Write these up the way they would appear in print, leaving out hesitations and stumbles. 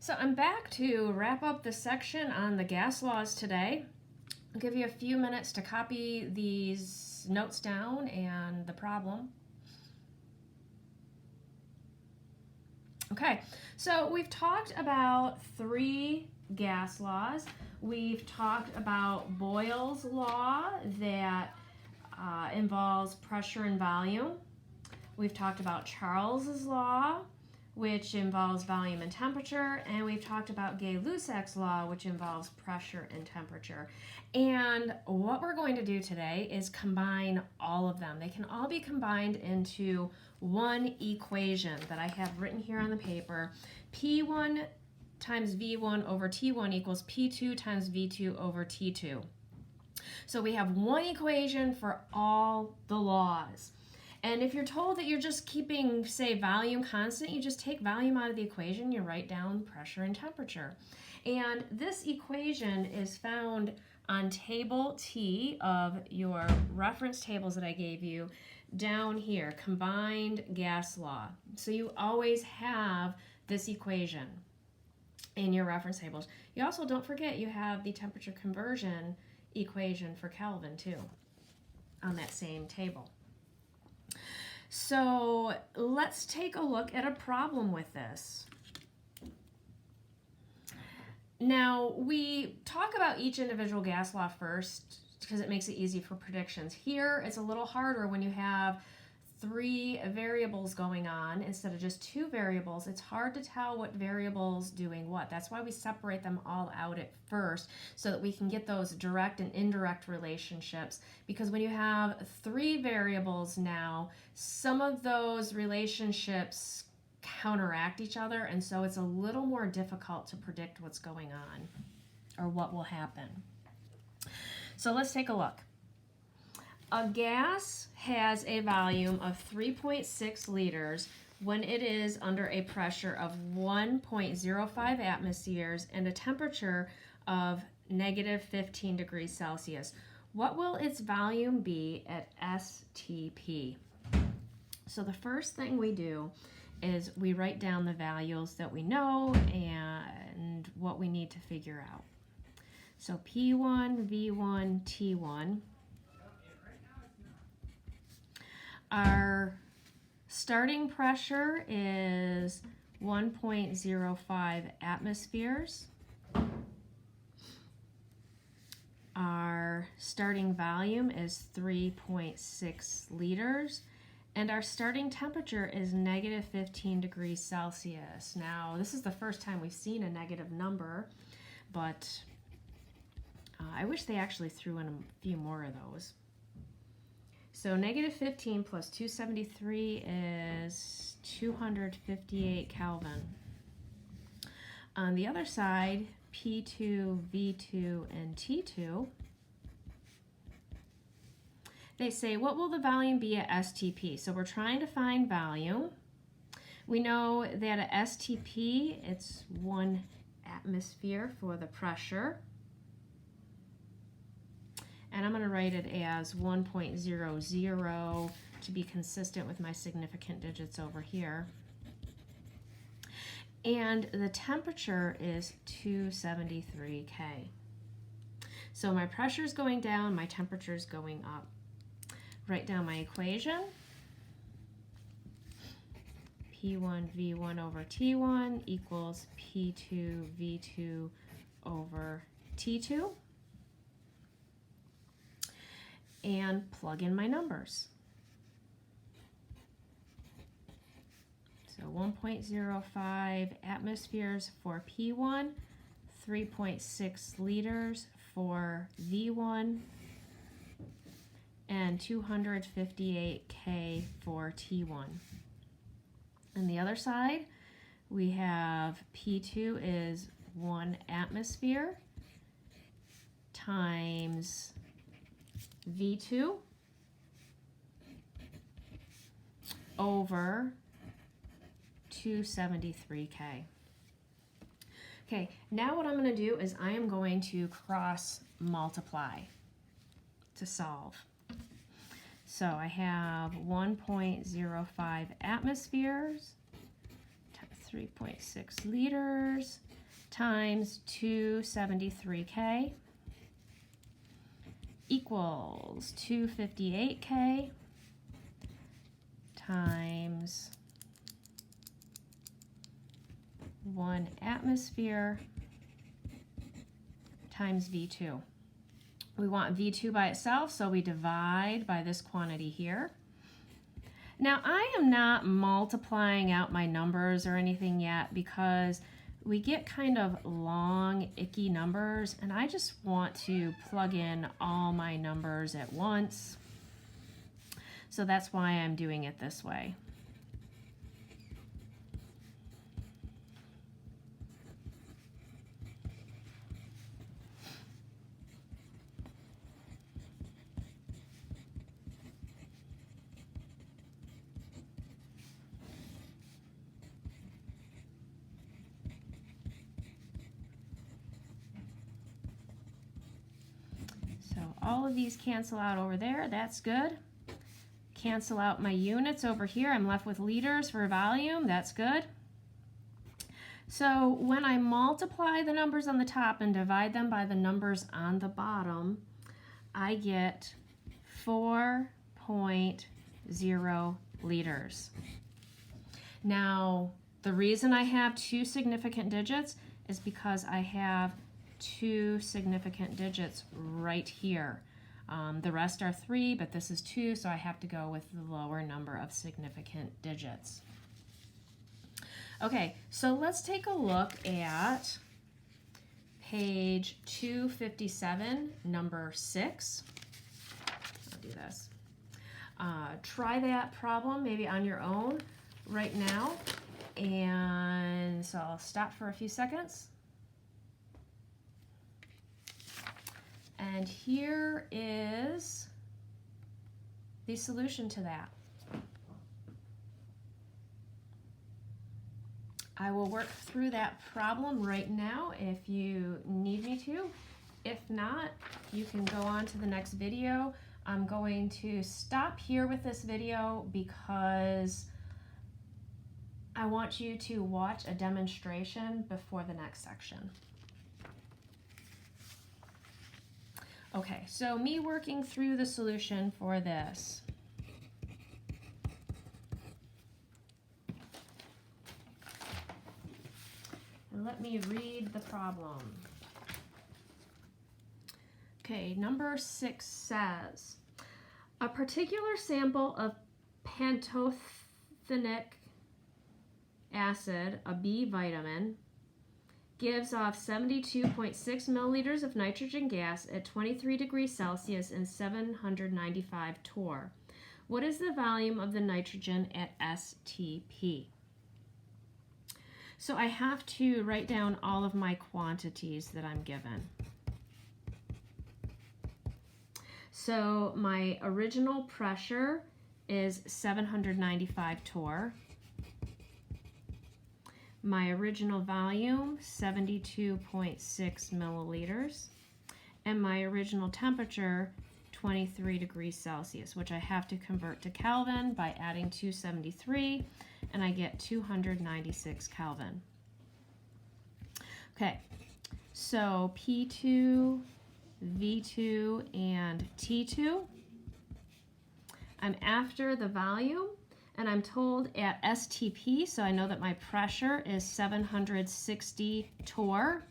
So I'm back to wrap up the section on the gas laws today. I'll give you a few minutes to copy these notes down and the problem. Okay, so we've talked about 3 gas laws. We've talked about Boyle's law that involves pressure and volume. We've talked about Charles's law, which involves volume and temperature, and we've talked about Gay-Lussac's law, which involves pressure and temperature. And what we're going to do today is combine all of them. They can all be combined into one equation that I have written here on the paper. P1 times V1 over T1 equals P2 times V2 over T2. So we have one equation for all the laws. And if you're told that you're just keeping, say, volume constant, you just take volume out of the equation, you write down pressure and temperature. And this equation is found on table T of your reference tables that I gave you down here, combined gas law. So you always have this equation in your reference tables. You also, don't forget, you have the temperature conversion equation for Kelvin too on that same table. So let's take a look at a problem with this. Now, we talk about each individual gas law first because it makes it easy for predictions. Here, it's a little harder when you have 3 variables going on instead of just 2 variables. It's hard to tell what variable's doing what. That's why we separate them all out at first so that we can get those direct and indirect relationships. Because when you have 3 variables now, some of those relationships counteract each other, and so it's a little more difficult to predict what's going on or what will happen. So let's take a look. A gas has a volume of 3.6 liters when it is under a pressure of 1.05 atmospheres and a temperature of negative 15 degrees Celsius. What will its volume be at STP? So the first thing we do is we write down the values that we know and what we need to figure out. So P1, V1, T1. Our starting pressure is 1.05 atmospheres. Our starting volume is 3.6 liters. And our starting temperature is negative 15 degrees Celsius. Now, this is the first time we've seen a negative number, but I wish they actually threw in a few more of those. So negative 15 plus 273 is 258 Kelvin. On the other side, P2, V2, and T2, they say, what will the volume be at STP? So we're trying to find volume. We know that at STP, it's 1 atmosphere for the pressure. And I'm going to write it as 1.00 to be consistent with my significant digits over here. And the temperature is 273 K. So my pressure is going down, my temperature is going up. Write down my equation. P1 V1 over T1 equals P2 V2 over T2. And plug in my numbers. So 1.05 atmospheres for P1, 3.6 liters for V1, and 258 K for T1. On the other side, we have P2 is 1 atmosphere times V2 over 273K. Okay, now what I'm going to do is I am going to cross multiply to solve. So I have 1.05 atmospheres times 3.6 liters times 273K equals 258K times 1 atmosphere times V2. We want V2 by itself, so we divide by this quantity here. Now, I am not multiplying out my numbers or anything yet because we get kind of long, icky numbers, and I just want to plug in all my numbers at once. So that's why I'm doing it this way. All of these cancel out over there. That's good. Cancel out my units over here. I'm left with liters for volume. That's good. So when I multiply the numbers on the top and divide them by the numbers on the bottom, I get 4.0 liters. Now, the reason I have two significant digits is because I have two significant digits right here. The rest are 3, but this is 2, so I have to go with the lower number of significant digits. Okay, so let's take a look at page 257, number 6. I'll do this. Try that problem maybe on your own right now. And so I'll stop for a few seconds. And here is the solution to that. I will work through that problem right now if you need me to. If not, you can go on to the next video. I'm going to stop here with this video because I want you to watch a demonstration before the next section. Okay, so me working through the solution for this. And let me read the problem. Okay, number 6 says, a particular sample of pantothenic acid, a B vitamin, gives off 72.6 milliliters of nitrogen gas at 23 degrees Celsius and 795 torr. What is the volume of the nitrogen at STP? So I have to write down all of my quantities that I'm given. So my original pressure is 795 torr. My original volume, 72.6 milliliters. And my original temperature, 23 degrees Celsius, which I have to convert to Kelvin by adding 273, and I get 296 Kelvin. Okay, so P2, V2, and T2. I'm after the volume. And I'm told at STP, so I know that my pressure is 760 torr,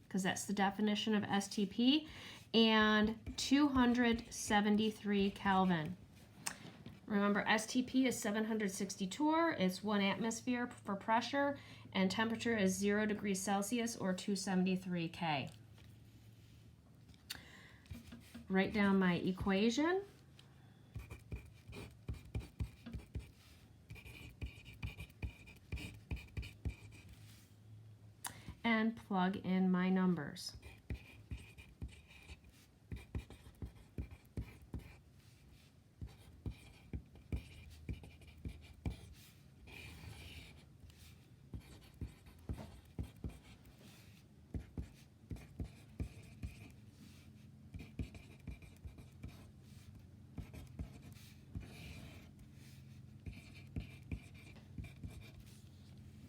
because that's the definition of STP, and 273 Kelvin. Remember, STP is 760 torr, it's 1 atmosphere for pressure, and temperature is 0 degrees Celsius or 273 K. Write down my equation. And plug in my numbers.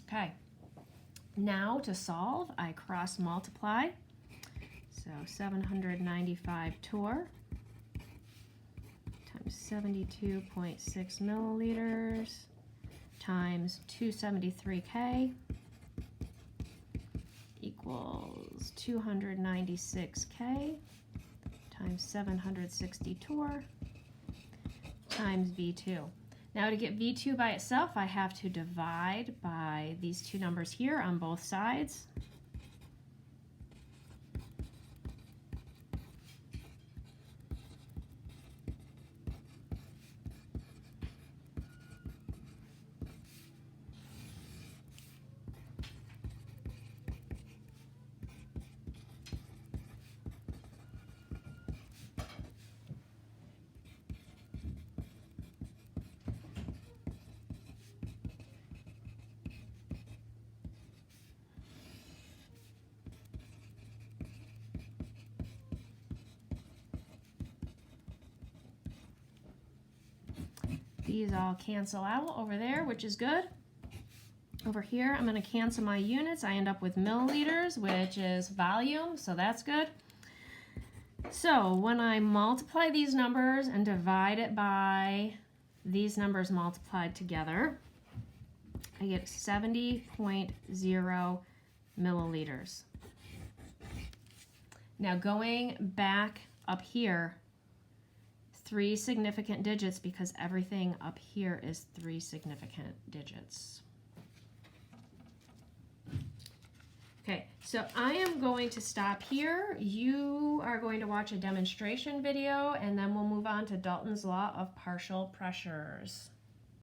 Okay. Now to solve, I cross multiply. So 795 torr times 72.6 milliliters times 273K equals 296K times 760 torr times V2. Now to get V2 by itself, I have to divide by these two numbers here on both sides. These all cancel out over there, which is good. Over here, I'm going to cancel my units. I end up with milliliters, which is volume, so that's good. So when I multiply these numbers and divide it by these numbers multiplied together, I get 70.0 milliliters. Now going back up here, 3 significant digits because everything up here is 3 significant digits. Okay, so I am going to stop here. You are going to watch a demonstration video and then we'll move on to Dalton's law of partial pressures.